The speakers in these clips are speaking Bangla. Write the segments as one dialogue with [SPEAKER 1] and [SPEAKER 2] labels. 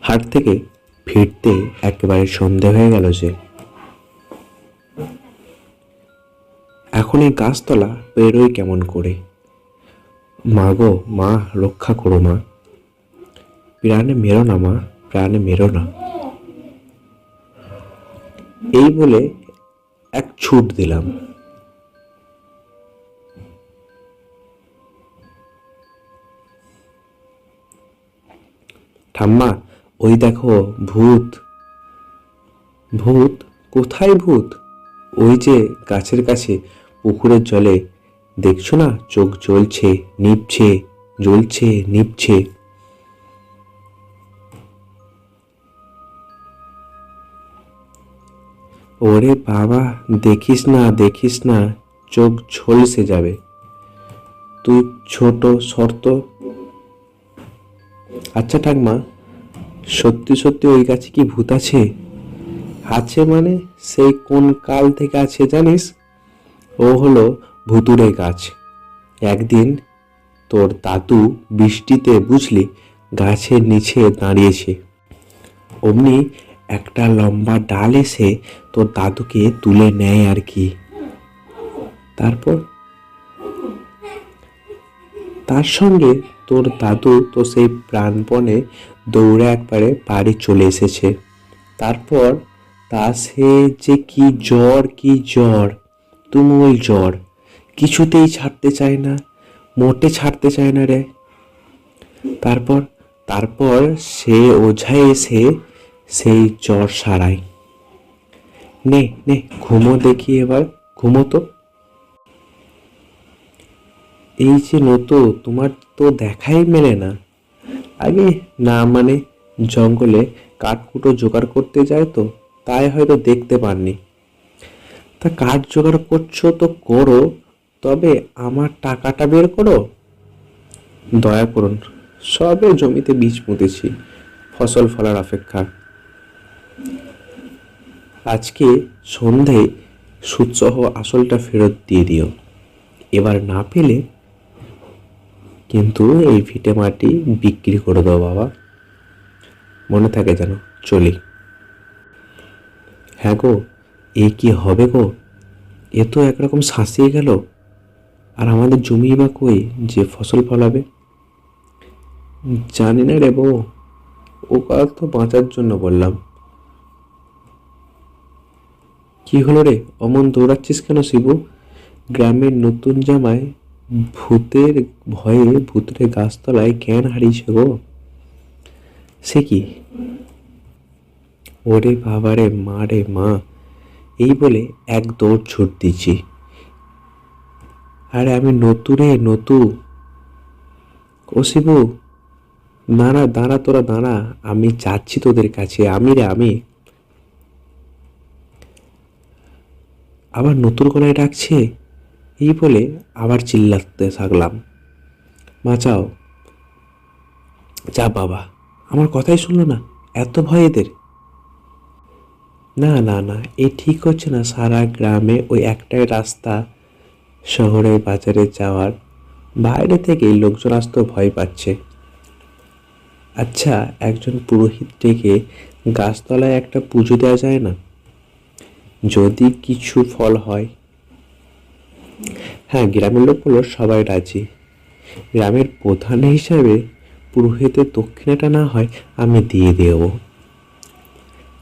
[SPEAKER 1] হাট থেকে ফিরতে একেবারে সন্ধে হয়ে গেল যে এখন এই গাছতলা বেরোই কেমন করে। মা গো মা, রক্ষা করো মা, প্রাণে মেরো না মা, প্রাণে মেরো না। এই বলে এক ছুট দিলাম। ঠাম্মা, ওই দেখো ভূত। ভূত? কোথায় ভূত? ওই যে গাছের কাছে পুকুরের জলে, দেখছো না? চোখ জ্বলছে নিভছে, জ্বলছে নিভছে। ওরে বাবা, দেখিস না দেখিস না, চোখ ঝলসে যাবে। তুই ছোট শর্ত। আচ্ছা ঠাকমা, সত্যি সত্যি ওই গাছে কি ভূত আছে? আছে মানে সেই কোন কাল থেকে আছে জানিস? ও হলো ভুতুড়ে গাছ। একদিন তোর দাদু বৃষ্টিতে বুঝলি গাছের নিচে দাঁড়িয়েছে, অমনি একটা লম্বা ডাল এসে তোর দাদুকে তুলে নেয় আর কি। তারপর তার সঙ্গে তোর দাদু তো সেই প্রাণপণে দৌড়ে একবারে বাড়ি চলে এসেছে। তারপর তা সে যে কি জ্বর, কি জ্বর, তুমুল জ্বর, কিছুতেই ছাড়তে চায় না, মোটে ছাড়তে চায় না রে। তারপর তারপর সে ওঝায় এসে সেই জ্বর সারায়। নে নে ঘুমো দেখি, এবার ঘুমো তো। এই যে নতো, তোমার তো দেখাই মেলে না। আগে না মানে জঙ্গলে কাঠকুটো জোগাড় করতে যায় তো, তাই হয়তো দেখতে পাননি। তা কাঠ জোগাড় করছো তো করো, তবে আমার টাকাটা বের করো। দয়া করুন, সবে জমিতে বীজ পুঁতেছি, ফসল ফলার অপেক্ষা। আজকে সন্ধ্যায় সুদসহ আসলটা ফেরত দিয়ে দিও। এবার না পেলে কিন্তু এই ভিটে মাটি বিক্রি করে দাও বাবা, মনে থাকে যেন। চলি। হ্যাঁ গো, এ কি হবে গো? এ তো একরকম শাঁসিয়ে গেল। আর আমাদের জমি বা কই যে ফসল ফলাবে? জানি না রে বউ, ও কথা তো বাঁচার জন্য বললাম। কি হলো রে, অমন দৌড়াচ্ছিস কেন শিবু? গ্রামের নতুন জামাই ভূতের ভয়ে ভূতের গাছতলায় জ্ঞান হারিয়েছে গো। সে কি? ওরে বাবারে মা রে মা, এই বলে এক দৌড় ছুট দিচ্ছি। আরে আমি নতু রে নতু। ও শিবু, দাঁড়া দাঁড়া, তোরা দাঁড়া, আমি যাচ্ছি তোদের কাছে, আমি রে আমি। আবার নতুন গলায় ডাকছে। এই বলে আবার চিল্লাতে থাকলাম, বাঁচাও। যা বাবা, আমার কথাই শুনলো না, এত ভয় এদের। না না না, এ ঠিক হচ্ছে না। সারা গ্রামে ওই একটাই রাস্তা শহরে বাজারে যাওয়ার, বাইরে থেকে লোকজন আসতে ভয় পাচ্ছে। আচ্ছা, একজন পুরোহিত ডেকে গাছতলায় একটা পুজো দেওয়া যায় না? যদি কিছু ফল হয়। হ্যাঁ, গ্রামের লোকগুলো সবাই রাজি। গ্রামের প্রধান হিসাবে পুরোহিতের দক্ষিণাটা না হয় আমি দিয়ে দেব,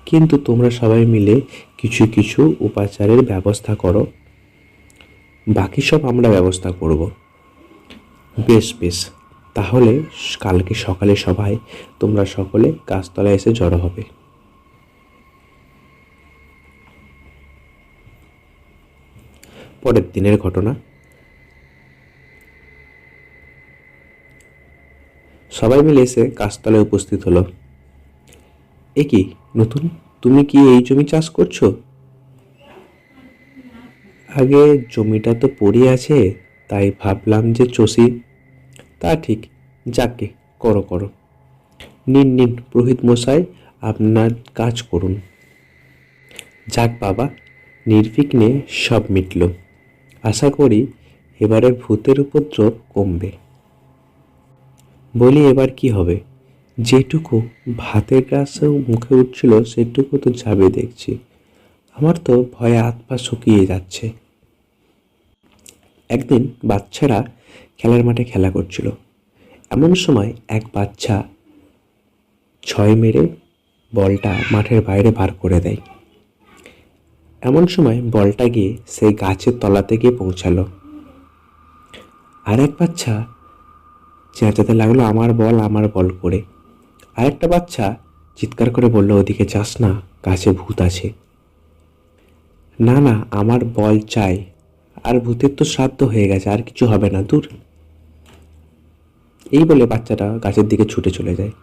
[SPEAKER 1] কিন্তু তোমরা সবাই মিলে কিছু কিছু উপাচারের ব্যবস্থা করো, বাকি সব আমরা ব্যবস্থা করব। বেশ বেশ, তাহলে কালকে সকালে সবাই তোমরা সকলে গাছতলায় এসে জড়ো হবে। পরের দিনের ঘটনা। সবাই মিলে এসে গাছতলায় উপস্থিত হলো। এ কি নতুন, তুমি কি এই জমি চাষ করছো? আগে জমিটা তো পড়ে আছে, তাই ভাবলাম যে চষি। তা ঠিক, যাকে করো করো। নিন নিন পুরোহিত মশাই, আপনার কাজ করুন। যাক বাবা, নির্বিঘ্নে সব মিটল। আশা করি এবারে ভূতের উপদ্রব কমবে। বলি এবার কি হবে? যেটুকু ভাতের গ্রাসেও মুখে উঠছিল সেটুকু তো যাবে দেখছি। আমার তো ভয়ে হাত পা শুকিয়ে যাচ্ছে। একদিন বাচ্চারা খেলার মাঠে খেলা করছিল। এমন সময় এক বাচ্চা ছয় মেরে বলটা মাঠের বাইরে বার করে দেয়। এমন সময় বলটা গিয়ে সেই গাছের তলাতে গিয়ে পৌঁছালো। আর এক বাচ্চা চেঁচাতে লাগলো, আমার বল করে। আরেকটা বাচ্চা চিৎকার করে বলল, ওদিকে যাস না, গাছে ভূত আছে। না না, আমার বল চাই, আর ভূতের তো শ্রাদ্ধ হয়ে গেছে, আর কিছু হবে না, দূর। এই বলে বাচ্চাটা গাছের দিকে ছুটে চলে যায়।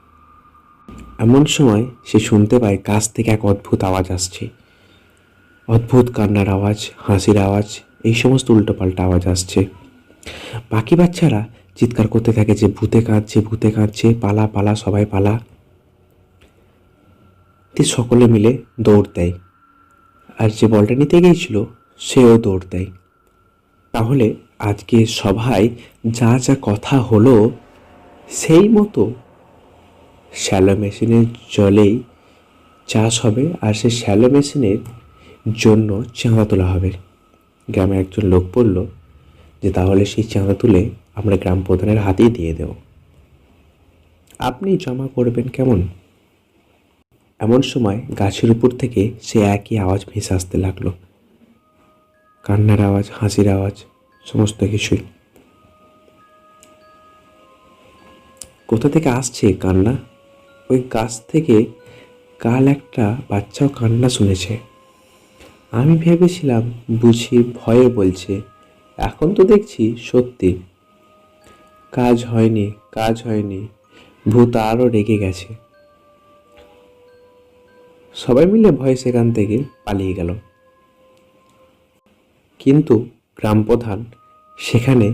[SPEAKER 1] এমন সময় সে শুনতে পায় গাছ থেকে এক অদ্ভুত আওয়াজ আসছে। অদ্ভুত কান্নার আওয়াজ, হাসির আওয়াজ, এই সমস্ত উল্টোপাল্টা আওয়াজ আসছে। বাকি বাচ্চারা চিৎকার করতে থাকে যে ভূতে কাঁদছে, ভূতে কাঁদছে, পালা পালা, সবাই পালা। সকলে মিলে দৌড় দেয়, আর যে বলটা নিতে গিয়েছিল সেও দৌড় দেয়। তাহলে আজকে সভায় যা যা কথা হলো সেই মতো শ্যালো মেশিনের জলেই চাষ হবে, আর সেই শ্যালো মেশিনের জন্য চাঁদা তোলা হবে। গ্রামে একজন লোক বলল যে তাহলে সেই চাঁদা তুলে আমরা গ্রাম প্রধানের হাতেই দিয়ে দেব, আপনি জমা করবেন কেমন। এমন সময় গাছের উপর থেকে সে একই আওয়াজ ভেসে আসতে লাগলো, কান্নার আওয়াজ, হাসির আওয়াজ, সমস্ত কিছুই। কোথা থেকে আসছে কান্না? ওই গাছ থেকে কাল একটা বাচ্চাও কান্না শুনেছে। আমি ভেবেছিলাম বুঝি ভয়ে বলছে, এখন তো দেখছি সত্যি। কাজ হয়নি, কাজ হয়নি, ভূত আরও রেগে গেছে। সবাই মিলে ভয়ে সেখান থেকে পালিয়ে গেল। কিন্তু গ্রাম প্রধান সেখানে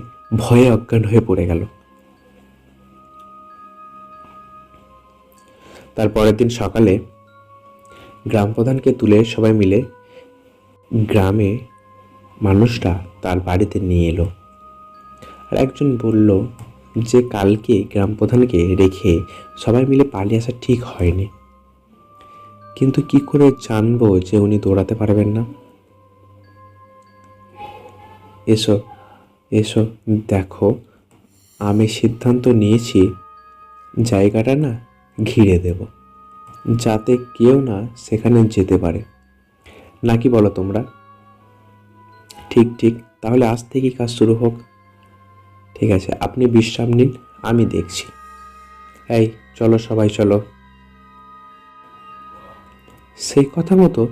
[SPEAKER 1] ভয়ে অজ্ঞান হয়ে পড়ে গেল। তার পরের দিন সকালে গ্রাম প্রধানকে তুলে সবাই মিলে গ্রামে মানুষরা তার বাড়িতে নিয়ে এলো। আর একজন বলল যে কালকে গ্রাম প্রধানকে রেখে সবাই মিলে পালিয়ে আসা ঠিক হয়নি, কিন্তু কি করে জানবো যে উনি দৌড়াতে পারবেন না। এসো এসো, দেখো, আমি সিদ্ধান্ত নিয়েছি জায়গাটা না ঘিরে দেব, যাতে কেউ না সেখানে যেতে পারে। নাকি বলো তোমরা? ঠিক ঠিক, তাহলে আজ থেকেই কাজ শুরু হোক। ঠিক আছে, আপনি বিশ্রাম নিন, আমি দেখছি। এই চলো, সবাই চলো। সেই কথা মতো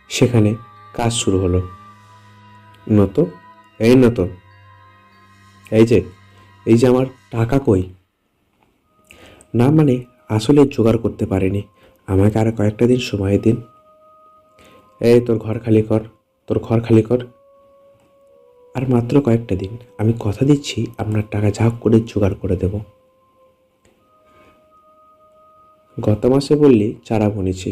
[SPEAKER 1] সেখানে কাজ শুরু হলো। নতো, এই নতো, এই যে আমার টাকা কই? না মানে আসলে জোগাড় করতে পারিনি, আমাকে আর কয়েকটা দিন সময় দিন। এই তোর ঘর খালি কর, তোর ঘর খালি কর, আর মাত্র কয়েকটা দিন, আমি কথা দিচ্ছি আপনার টাকা যা করে জোগাড় করে দেব। গত মাসে বললি চারা বুনেছি,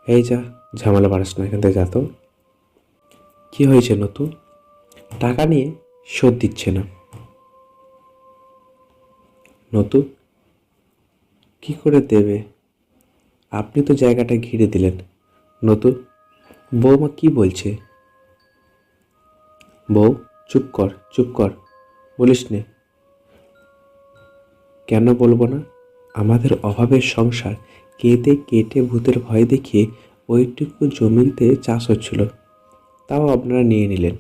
[SPEAKER 1] এই যা, ঝামেলা বাড়াস না, এখান থেকে যা তো। কী হয়েছে নতু? টাকা নিয়ে শোধ দিচ্ছে না। নতু, কি করে দেবে? আপনি তো জায়গাটা ঘিরে দিলেন। নতু, বৌমা কি বলছে? বউ, চুপ কর, চুপ কর, বলিস নে। কেন বলবো না? আমাদের অভাবের সংসার কেটে কেটে ভূতের ভয় দেখিয়ে ওইটুকু জমিতে চাষ হচ্ছিল, তাও আপনারা নিয়ে নিলেন।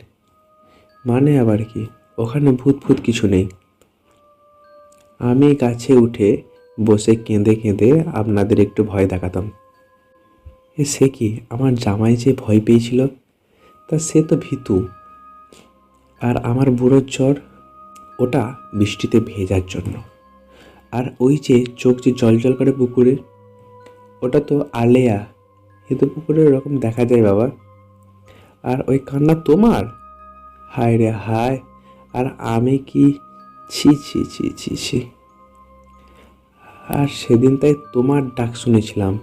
[SPEAKER 1] মানে আবার কি? ওখানে ভূত ভূত কিছু নেই। আমি গাছে উঠে বসে কেঁদে কেঁদে আপনাদের একটু ভয় দেখাতাম। সে কি, আমার জামাই যে ভয় পেয়েছিল, তা সে তো ভীতু। আর আমার বুড়োর জ্বর, ওটা বৃষ্টিতে ভেজার জন্য। আর ওই যে চোখ যে জল জল করে পুকুরে, ওটা তো আলেয়া, এ তো পুকুরে ওরকম দেখা যায় বাবা। আর ওই কান্না তোমার, হায় রে হায়। আর আমি কি, ছি ছি ছি ছি ছি। আর সেদিন তাই তোমার ডাক শুনেছিলাম,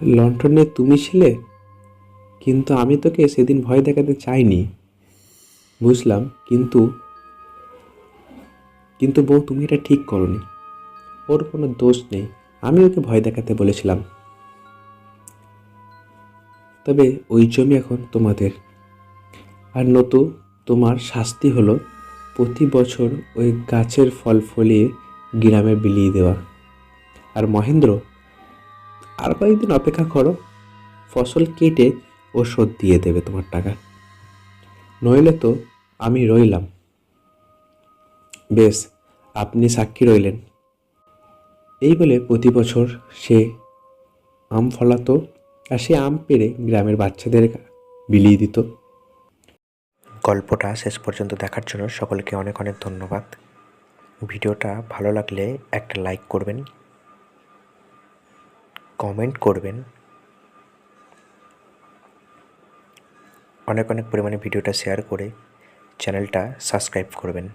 [SPEAKER 1] লণ্ঠনে তুমি ছিলে, কিন্তু আমি তোকে সেদিন ভয় দেখাতে চাইনি, বুঝলাম। কিন্তু কিন্তু বউ, তুমি এটা ঠিক করনি। ওর কোনো দোষ নেই, আমি ওকে ভয় দেখাতে বলেছিলাম। তবে ওই জমি এখন তোমাদের। আর নতু, তোমার শাস্তি হলো প্রতি বছর ওই গাছের ফল ফলিয়ে গ্রামে বিলিয়ে দেওয়া। আর মহেন্দ্র, আর কয়েকদিন অপেক্ষা করো, ফসল কেটে ও শোধ দিয়ে দেবে তোমার টাকা। নইলে তো আমি রইলাম। বেশ, আপনি সাক্ষী রইলেন। এই বলে প্রতি বছর সে আম ফলাতো, আর সে আম পেড়ে গ্রামের বাচ্চাদের বিলিয়ে দিত।
[SPEAKER 2] গল্পটা শেষ পর্যন্ত দেখার জন্য সকলকে অনেক অনেক ধন্যবাদ। ভিডিওটা ভালো লাগলে একটা লাইক করবেন, কমেন্ট করবেন, অনেক অনেক পরিমাণে ভিডিওটা শেয়ার করে চ্যানেলটা সাবস্ক্রাইব করবেন।